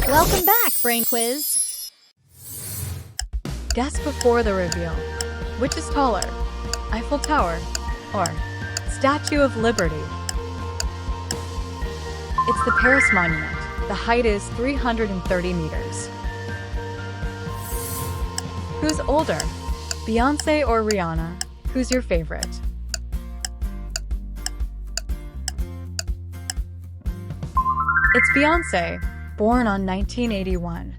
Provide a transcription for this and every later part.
Welcome back, Brain Quiz! Guess before the reveal. Which is taller? Eiffel Tower or Statue of Liberty? It's the Paris Monument. The height is 330 meters. Who's older? Beyoncé or Rihanna? Who's your favorite? It's Beyoncé, born on 1981.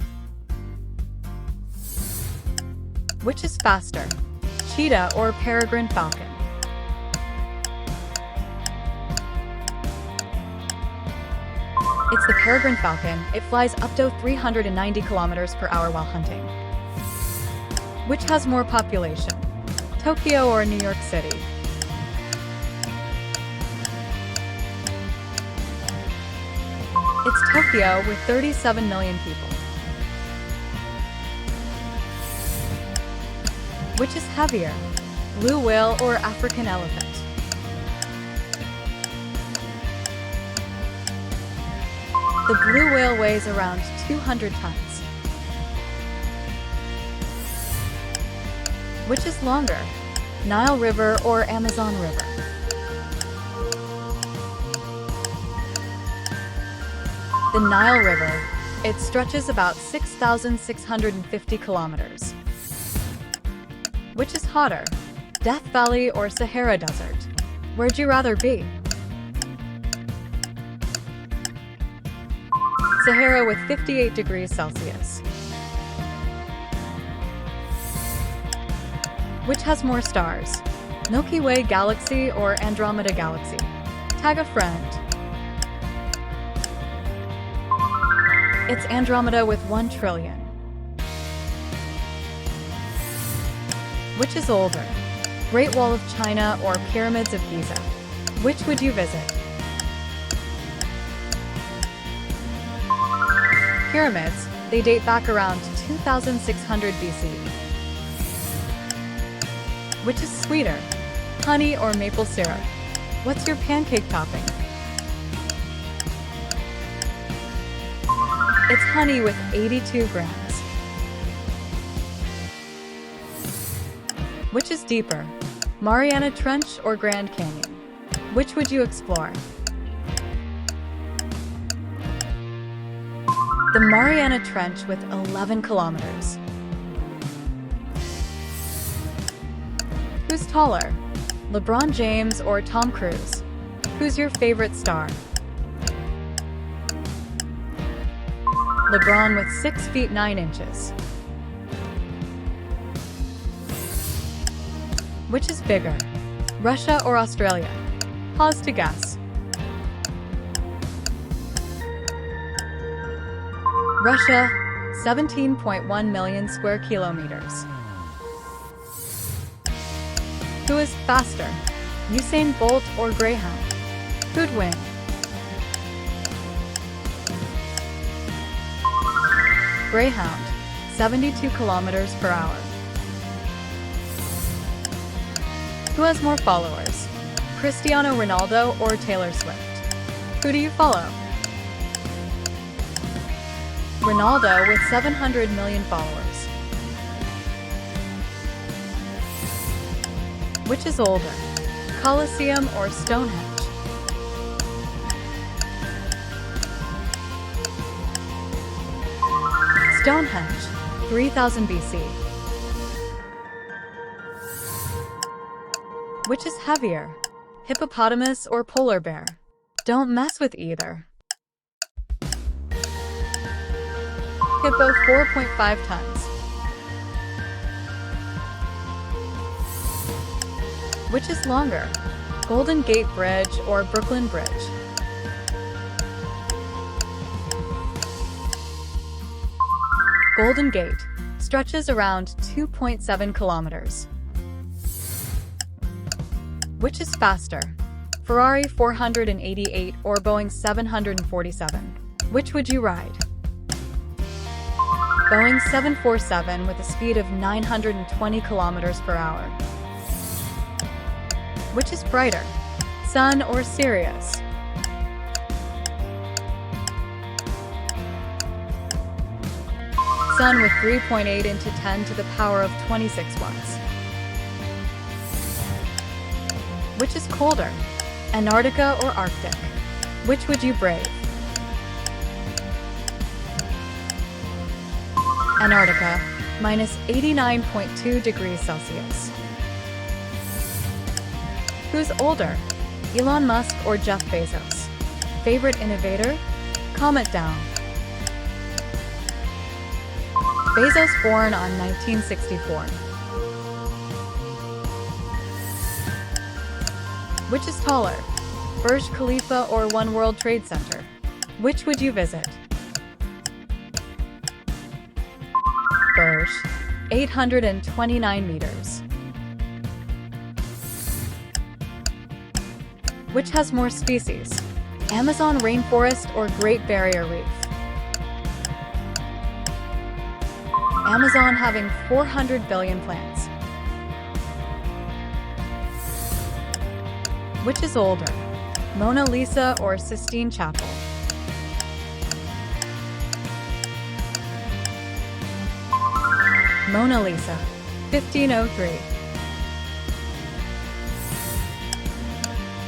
Which is faster, cheetah or peregrine falcon? It's the peregrine falcon. It flies up to 390 kilometers per hour while hunting. Which has more population, Tokyo or New York City? It's Tokyo with 37 million people. Which is heavier, blue whale or African elephant? The blue whale weighs around 200 tons. Which is longer, Nile River or Amazon River? The Nile River. It stretches about 6,650 kilometers. Which is hotter, Death Valley or Sahara Desert? Where'd you rather be? Sahara with 58 degrees Celsius. Which has more stars, Milky Way Galaxy or Andromeda Galaxy? Tag a friend. It's Andromeda with 1 trillion. Which is older, Great Wall of China or Pyramids of Giza? Which would you visit? Pyramids. They date back around 2600 BC. Which is sweeter, honey or maple syrup? What's your pancake topping? It's honey with 82 grams. Which is deeper, Mariana Trench or Grand Canyon? Which would you explore? The Mariana Trench with 11 kilometers. Who's taller, LeBron James or Tom Cruise? Who's your favorite star? LeBron with 6 feet 9 inches. Which is bigger, Russia or Australia? Pause to guess. Russia, 17.1 million square kilometers. Who is faster, Usain Bolt or Greyhound? Who'd win? Greyhound, 72 kilometers per hour. Who has more followers, Cristiano Ronaldo or Taylor Swift? Who do you follow? Ronaldo with 700 million followers. Which is older, Colosseum or Stonehenge? Stonehenge, 3000 BC. Which is heavier, hippopotamus or polar bear? Don't mess with either. Hippo, 4.5 tons. Which is longer, Golden Gate Bridge or Brooklyn Bridge? Golden Gate stretches around 2.7 kilometers. Which is faster, Ferrari 488 or Boeing 747? Which would you ride? Boeing 747 with a speed of 920 kilometers per hour. Which is brighter, Sun or Sirius? Sun with 3.8 into 10 to the power of 26 watts. Which is colder, Antarctica or Arctic? Which would you brave? Antarctica, minus 89.2 degrees Celsius. Who's older, Elon Musk or Jeff Bezos? Favorite innovator? Comment down. Bezos born on 1964. Which is taller, Burj Khalifa or One World Trade Center? Which would you visit? Burj, 829 meters. Which has more species, Amazon rainforest or Great Barrier Reef? Amazon having 400 billion plants. Which is older, Mona Lisa or Sistine Chapel? Mona Lisa, 1503.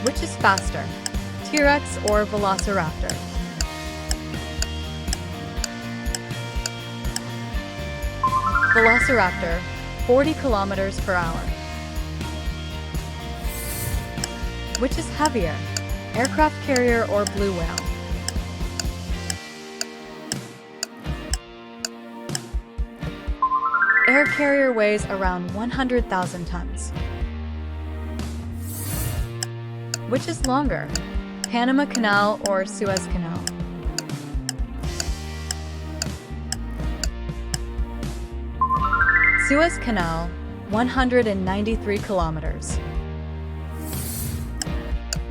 Which is faster, T-Rex or Velociraptor? Velociraptor, 40 kilometers per hour. Which is heavier, aircraft carrier or blue whale? Air carrier weighs around 100,000 tons. Which is longer, Panama Canal or Suez Canal? Suez Canal, 193 kilometers.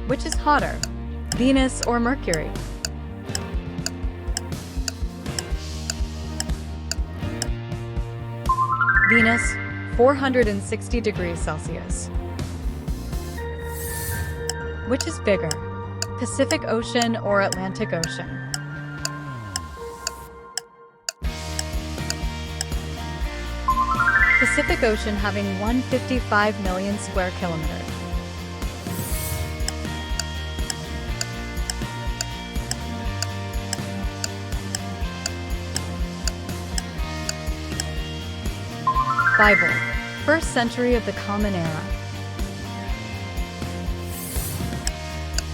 Which is hotter, Venus or Mercury? Venus, 460 degrees Celsius. Which is bigger, Pacific Ocean or Atlantic Ocean? Pacific Ocean having 155 million square kilometers. Bible, 1st century of the Common Era.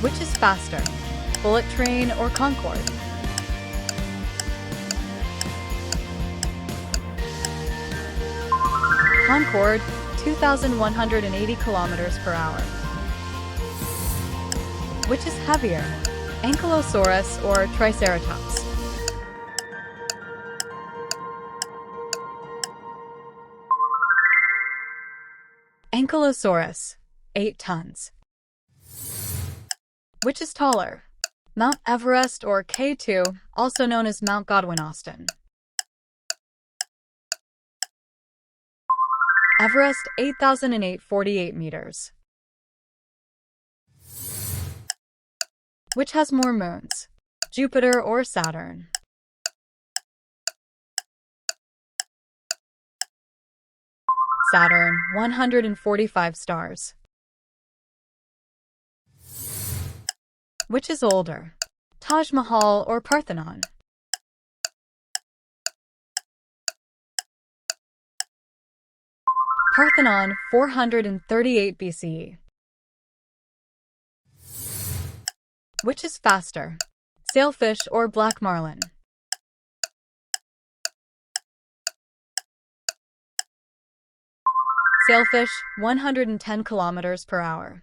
Which is faster, bullet train or Concorde? Concorde, 2,180 kilometers per hour. Which is heavier, Ankylosaurus or Triceratops? Ankylosaurus, 8 tons. Which is taller, Mount Everest or K2, also known as Mount Godwin-Austen? Everest, 8,848 meters. Which has more moons, Jupiter or Saturn? Saturn, 145 stars. Which is older, Taj Mahal or Parthenon? Parthenon, 438 BCE. Which is faster, sailfish or black marlin? Sailfish, 110 kilometers per hour.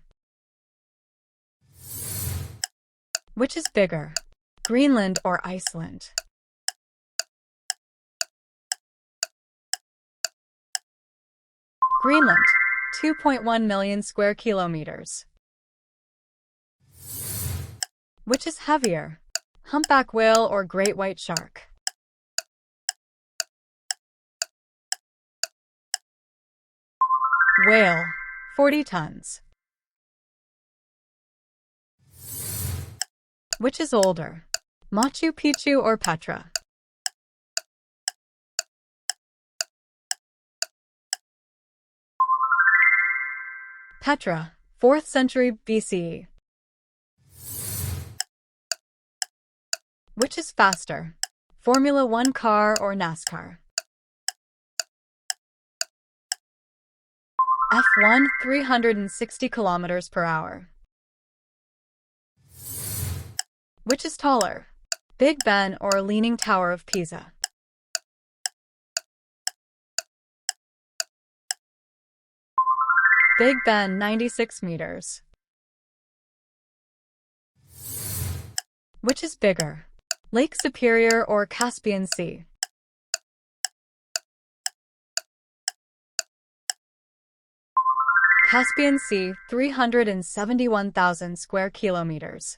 Which is bigger, Greenland or Iceland? Greenland, 2.1 million square kilometers. Which is heavier, humpback whale or great white shark? Whale, 40 tons. Which is older, Machu Picchu or Petra? Petra, 4th century BCE. Which is faster, Formula One car or NASCAR? F1 360 kilometers per hour. Which is taller, Big Ben or Leaning Tower of Pisa? Big Ben, 96 meters. Which is bigger, Lake Superior or Caspian Sea? Caspian Sea, 371,000 square kilometers.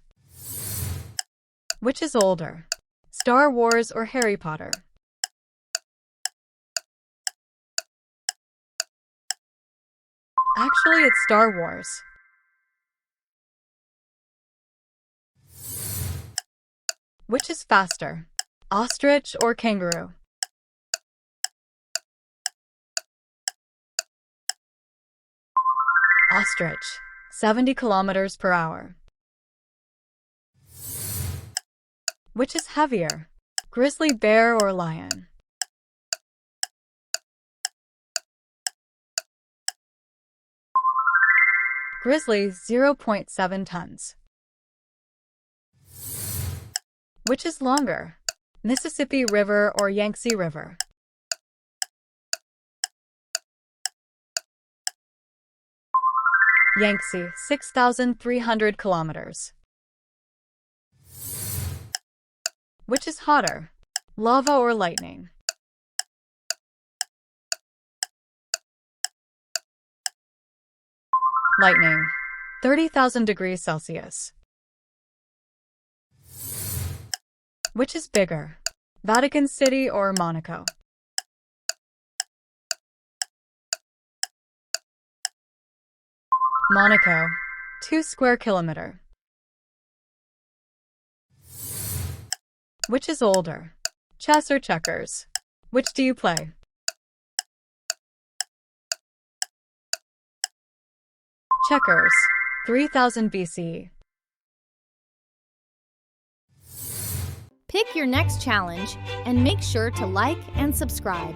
Which is older, Star Wars or Harry Potter? Actually, it's Star Wars. Which is faster, ostrich or kangaroo? Ostrich, 70 kilometers per hour. Which is heavier, grizzly bear or lion? Grizzly, 0.7 tons. Which is longer, Mississippi River or Yangtze River? Yangtze, 6,300 kilometers. Which is hotter, lava or lightning? Lightning, 30,000 degrees Celsius. Which is bigger, Vatican City or Monaco? Monaco, 2 square kilometer. Which is older, chess or checkers? Which do you play? Checkers, 3000 BCE. Pick your next challenge and make sure to like and subscribe.